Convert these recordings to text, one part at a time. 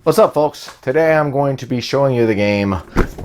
What's up, folks? Today I'm going to be showing you the game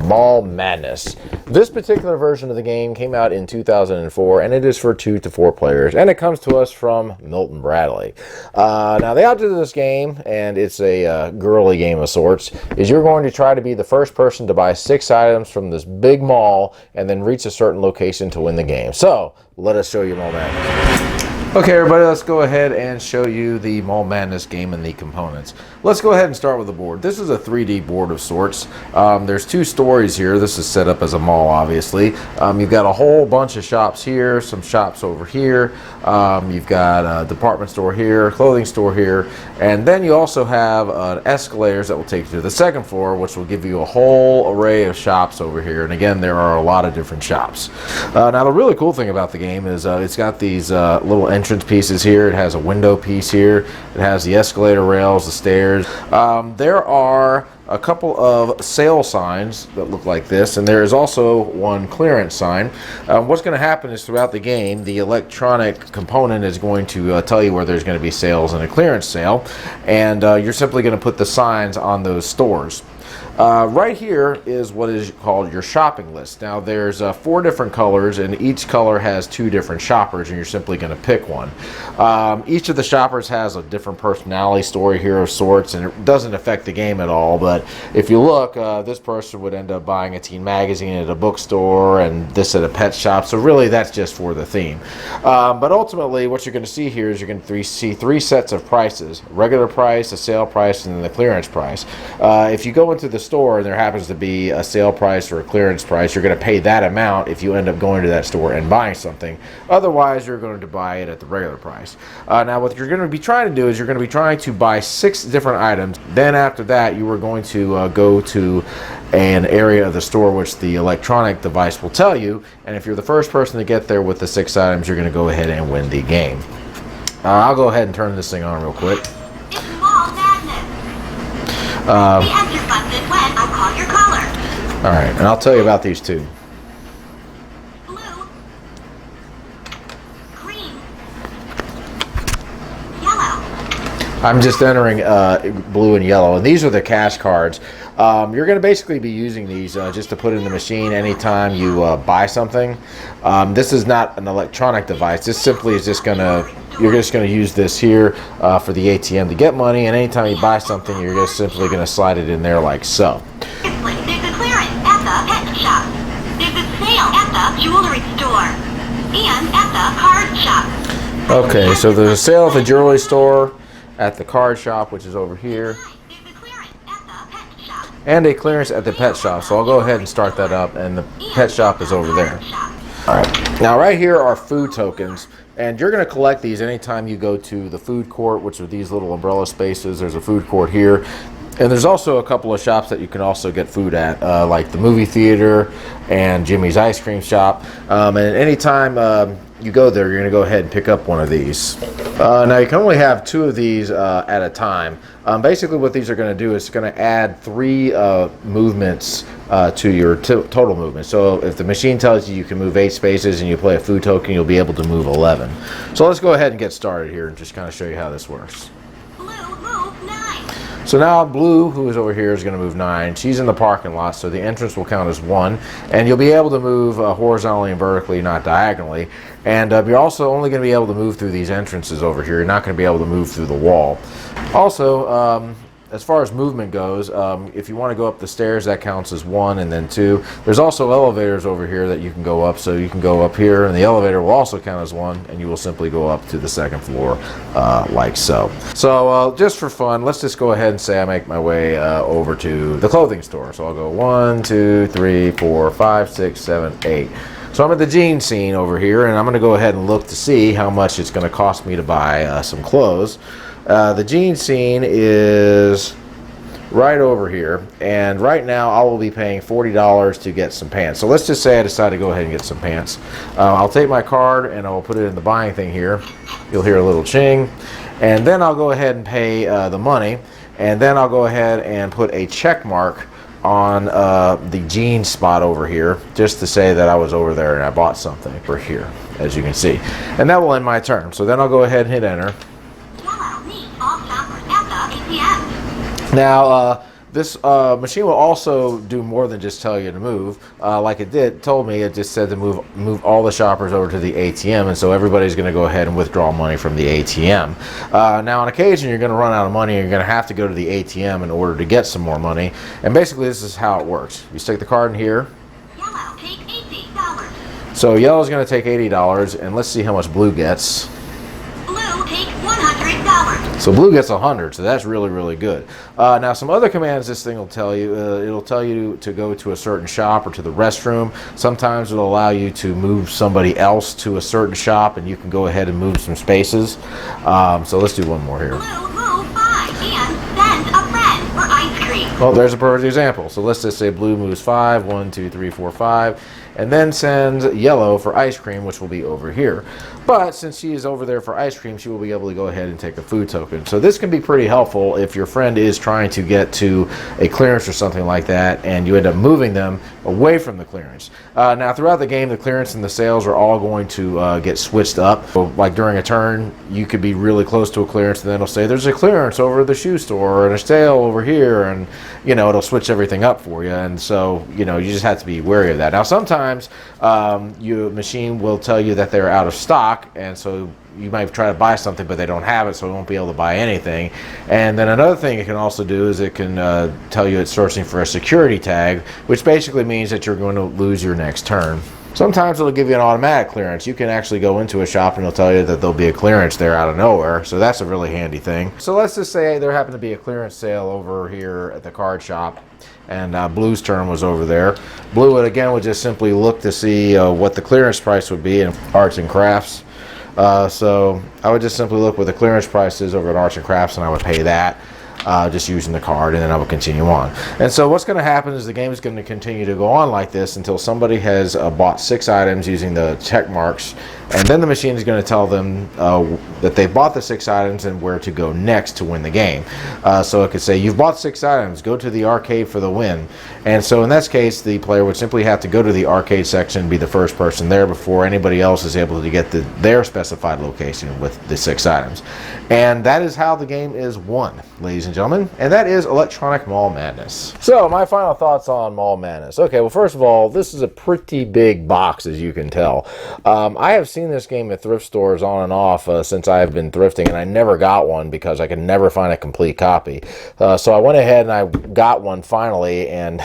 Mall Madness. This particular version of the game came out in 2004, and it is for 2 to 4 players, and it comes to us from Milton Bradley. Now, the object of this game, and it's a girly game of sorts, is you're going to try to be the first person to buy 6 items from this big mall and then reach a certain location to win the game. So, let us show you Mall Madness. Okay, everybody, let's go ahead and show you the Mall Madness game and the components. Let's go ahead and start with the board. This is a 3D board of sorts. There's 2 stories here. This is set up as a mall, obviously. You've got a whole bunch of shops here, some shops over here. You've got a department store here, clothing store here, and then you also have escalators that will take you to the 2nd floor, which will give you a whole array of shops over here. And again, there are a lot of different shops. Now, the really cool thing about the game is it's got these little entrance pieces here. It has a window piece here. It has the escalator rails, the stairs. There are a couple of sale signs that look like this, and there is also one clearance sign. What's going to happen is throughout the game, the electronic component is going to tell you where there's going to be sales and a clearance sale, and you're simply going to put the signs on those stores. Right here is what is called your shopping list. Now there's 4 different colors, and each color has 2 different shoppers, and you're simply going to pick one. Each of the shoppers has a different personality story here of sorts, and it doesn't affect the game at all. But if you look, this person would end up buying a teen magazine at a bookstore and this at a pet shop, so really that's just for the theme. But ultimately what you're going to see here is you're going to see 3 sets of prices: regular price, a sale price, and then the clearance price. If you go into the store and there happens to be a sale price or a clearance price, you're going to pay that amount if you end up going to that store and buying something. Otherwise, you're going to buy it at the regular price. Now, what you're going to be trying to do is you're going to be trying to buy 6 different items. Then after that, you are going to go to an area of the store which the electronic device will tell you, and if you're the first person to get there with the 6 items, you're going to go ahead and win the game. I'll go ahead and turn this thing on real quick. It's Mall Madness. The enter button when I call your caller. Alright, and I'll tell you about these 2. Blue. Green. Yellow. I'm just entering blue and yellow, and these are the cash cards. You're going to basically be using these just to put in the machine anytime you buy something. This is not an electronic device. This simply is just you're just going to use this here for the ATM to get money, and anytime you buy something, you're just simply going to slide it in there like so. There's a clearance at the pet shop. There's a sale at the jewelry store. And at the card shop. Okay, so there's a sale at the jewelry store, at the card shop, which is over here, There's a clearance at the pet shop. and a clearance at the pet shop. So I'll go ahead and start that up, and the pet shop is over there. Alright, now right here are food tokens, and you're going to collect these anytime you go to the food court, which are these little umbrella spaces. There's a food court here, and there's also a couple of shops that you can also get food at, like the movie theater and Jimmy's ice cream shop. And anytime you go there, you're going to go ahead and pick up one of these. Now you can only have 2 of these at a time. Basically what these are going to do is going to add 3 movements to your total movement. So if the machine tells you you can move 8 spaces and you play a food token, you'll be able to move 11. So let's go ahead and get started here and just kind of show you how this works. Blue, move 9. So now Blue, who is over here, is going to move 9. She's in the parking lot, so the entrance will count as 1. And you'll be able to move horizontally and vertically, not diagonally. And you're also only going to be able to move through these entrances over here. You're not going to be able to move through the wall. Also, as far as movement goes, if you want to go up the stairs, that counts as 1 and then 2. There's also elevators over here that you can go up, so you can go up here, and the elevator will also count as 1, and you will simply go up to the 2nd floor like so. So just for fun, let's just go ahead and say I make my way over to the clothing store. So I'll go 1, 2, 3, 4, 5, 6, 7, 8. So I'm at the jeans scene over here, and I'm going to go ahead and look to see how much it's going to cost me to buy some clothes. The jeans scene is right over here, and right now I will be paying $40 to get some pants. So let's just say I decide to go ahead and get some pants. I'll take my card and I'll put it in the buying thing here. You'll hear a little ching, and then I'll go ahead and pay the money, and then I'll go ahead and put a check mark on the jeans spot over here, just to say that I was over there and I bought something for here, as you can see. And that will end my turn. So then I'll go ahead and hit enter. Now, this machine will also do more than just tell you to move. Like it told me, it just said to move all the shoppers over to the ATM, and so everybody's going to go ahead and withdraw money from the ATM. Now, on occasion, you're going to run out of money, and you're going to have to go to the ATM in order to get some more money. And basically, this is how it works. You stick the card in here. Yellow, take $80. So yellow's going to take $80, and let's see how much blue gets. Blue, take $100. So blue gets 100, so that's really, really good. Now, some other commands this thing will tell you. It'll tell you to go to a certain shop or to the restroom. Sometimes it'll allow you to move somebody else to a certain shop, and you can go ahead and move some spaces. So let's do one more here. Blue, move 5 and send a friend for ice cream. Well, there's a perfect example. So let's just say blue moves 5, 1, 2, 3, 4, 5, and then sends yellow for ice cream, which will be over here. But since she is over there for ice cream, she will be able to go ahead and take a food token. So this can be pretty helpful if your friend is trying to get to a clearance or something like that, and you end up moving them away from the clearance. Now, throughout the game, the clearance and the sales are all going to get switched up. So, like during a turn, you could be really close to a clearance, and then it'll say there's a clearance over at the shoe store and a sale over here, and it'll switch everything up for you. And so you just have to be wary of that. Now, sometimes your machine will tell you that they're out of stock, and so you might try to buy something, but they don't have it, so you won't be able to buy anything. And then another thing it can also do is it can tell you it's searching for a security tag, which basically means that you're going to lose your next turn. Sometimes it'll give you an automatic clearance. You can actually go into a shop and it'll tell you that there'll be a clearance there out of nowhere, so that's a really handy thing. So let's just say there happened to be a clearance sale over here at the card shop, and Blue's turn was over there. Blue would just simply look to see what the clearance price would be in arts and crafts. So I would just simply look what the clearance price is over at Arts and Crafts, and I would pay that just using the card, and then I would continue on. And so what's going to happen is the game is going to continue to go on like this until somebody has bought 6 items using the check marks, and then the machine is going to tell them that they bought the 6 items and where to go next to win the game. So it could say, you've bought 6 items, go to the arcade for the win. And so in this case, the player would simply have to go to the arcade section and be the first person there before anybody else is able to get their specified location with the 6 items. And that is how the game is won, ladies and gentlemen. And that is Electronic Mall Madness. So my final thoughts on Mall Madness. Okay, well, first of all, this is a pretty big box, as you can tell. I have seen this game at thrift stores on and off since I've been thrifting, and I never got one because I could never find a complete copy. So I went ahead and I got one finally, and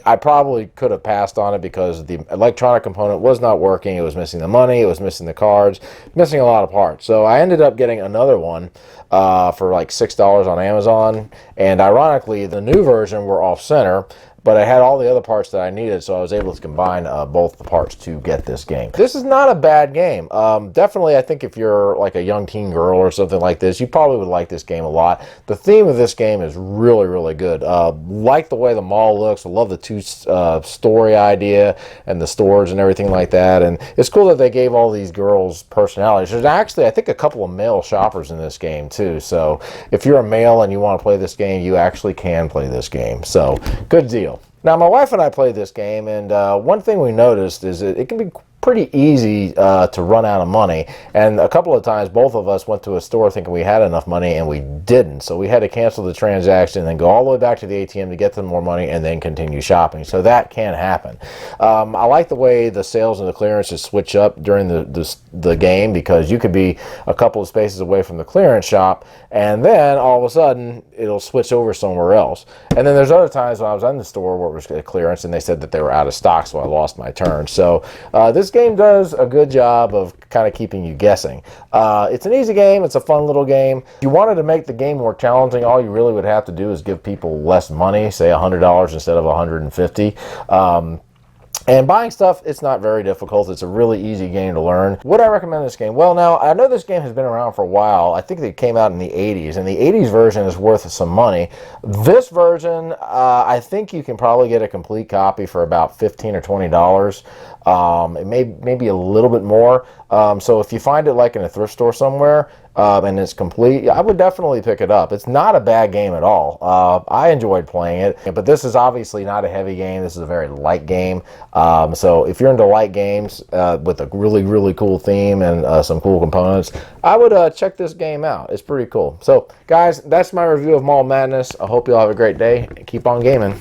I probably could have passed on it because the electronic component was not working. It was missing the money, it was missing the cards, missing a lot of parts. So I ended up getting another one for like $6 on Amazon, and ironically the new version were off center, but I had all the other parts that I needed, so I was able to combine both the parts to get this game. This is not a bad game. Definitely, I think if you're like a young teen girl or something like this, you probably would like this game a lot. The theme of this game is really, really good. Like the way the mall looks. I love the two-story idea and the stores and everything like that. And it's cool that they gave all these girls personalities. There's actually, I think, a couple of male shoppers in this game, too. So if you're a male and you want to play this game, you actually can play this game. So good deal. Now, my wife and I played this game, and one thing we noticed is it can be pretty easy to run out of money, and a couple of times both of us went to a store thinking we had enough money and we didn't, so we had to cancel the transaction and then go all the way back to the ATM to get some more money and then continue shopping. So that can happen. I like the way the sales and the clearances switch up during the game, because you could be a couple of spaces away from the clearance shop and then all of a sudden it'll switch over somewhere else. And then there's other times when I was in the store where it was a clearance and they said that they were out of stock, so I lost my turn. So this game does a good job of kind of keeping you guessing. It's an easy game. It's a fun little game. If you wanted to make the game more challenging, all you really would have to do is give people less money, say $100 instead of $150. And buying stuff, it's not very difficult. It's a really easy game to learn. Would I recommend this game? Well, now, I know this game has been around for a while. I think it came out in the 80s, and the 80s version is worth some money. This version, I think you can probably get a complete copy for about $15 or $20. It may be a little bit more. So if you find it like in a thrift store somewhere, and it's complete, I would definitely pick it up. It's not a bad game at all. I enjoyed playing it, but this is obviously not a heavy game. This is a very light game. So if you're into light games with a really, really cool theme and some cool components, I would check this game out. It's pretty cool. So guys, that's my review of Mall Madness. I hope you all have a great day and keep on gaming.